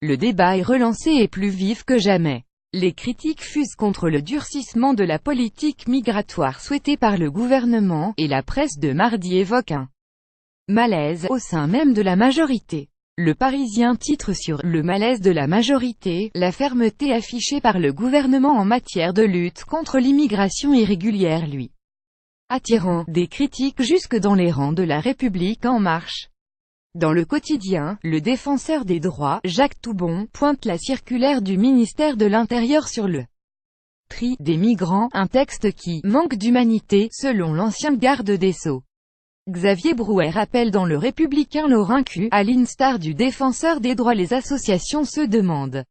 Le débat est relancé et plus vif que jamais. Les critiques fusent contre le durcissement de la politique migratoire souhaitée par le gouvernement, et la presse de mardi évoque un malaise au sein même de la majorité. Le Parisien titre sur « Le malaise de la majorité, la fermeté affichée par le gouvernement en matière de lutte contre l'immigration irrégulière lui attirant des critiques jusque dans les rangs de La République En Marche ». Dans Le Quotidien, le défenseur des droits, Jacques Toubon, pointe la circulaire du ministère de l'Intérieur sur le tri des migrants, un texte qui manque d'humanité, selon l'ancien garde des Sceaux. Xavier Brouet rappelle dans Le Républicain Laurent Q, à l'instar du défenseur des droits, les associations se demandent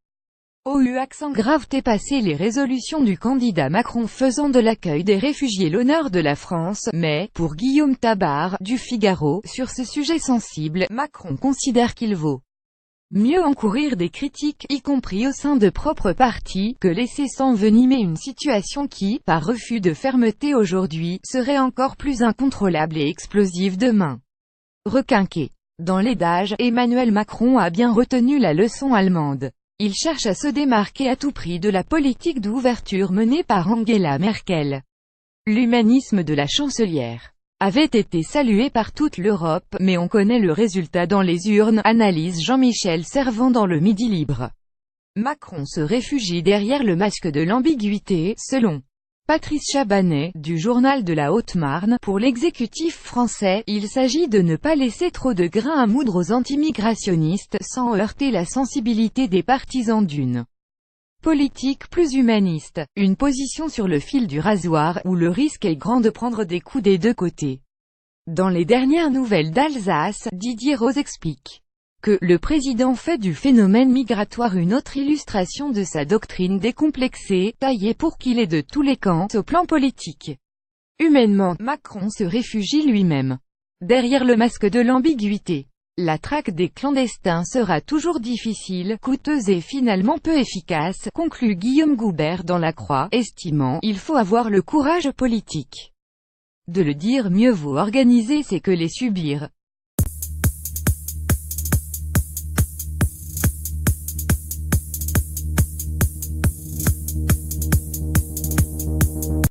au accent grave passer les résolutions du candidat Macron faisant de l'accueil des réfugiés l'honneur de la France, mais, pour Guillaume Tabar, du Figaro, sur ce sujet sensible, Macron considère qu'il vaut mieux encourir des critiques, y compris au sein de propres partis, que laisser s'envenimer une situation qui, par refus de fermeté aujourd'hui, serait encore plus incontrôlable et explosive demain. Requinqué. Dans l'adage, Emmanuel Macron a bien retenu la leçon allemande. Il cherche à se démarquer à tout prix de la politique d'ouverture menée par Angela Merkel. L'humanisme de la chancelière avait été salué par toute l'Europe, mais on connaît le résultat dans les urnes, analyse Jean-Michel Servan dans Le Midi Libre. Macron se réfugie derrière le masque de l'ambiguïté, selon Patrice Chabanet, du journal de la Haute-Marne. Pour l'exécutif français, il s'agit de ne pas laisser trop de grain à moudre aux antimigrationnistes, sans heurter la sensibilité des partisans d'une politique plus humaniste, une position sur le fil du rasoir, où le risque est grand de prendre des coups des deux côtés. Dans les dernières nouvelles d'Alsace, Didier Rose explique que le président fait du phénomène migratoire une autre illustration de sa doctrine décomplexée, taillée pour qu'il ait de tous les camps au plan politique. Humainement, Macron se réfugie lui-même derrière le masque de l'ambiguïté. La traque des clandestins sera toujours difficile, coûteuse et finalement peu efficace, conclut Guillaume Goubert dans La Croix, estimant « il faut avoir le courage politique de le dire, mieux vaut organiser c'est que les subir ».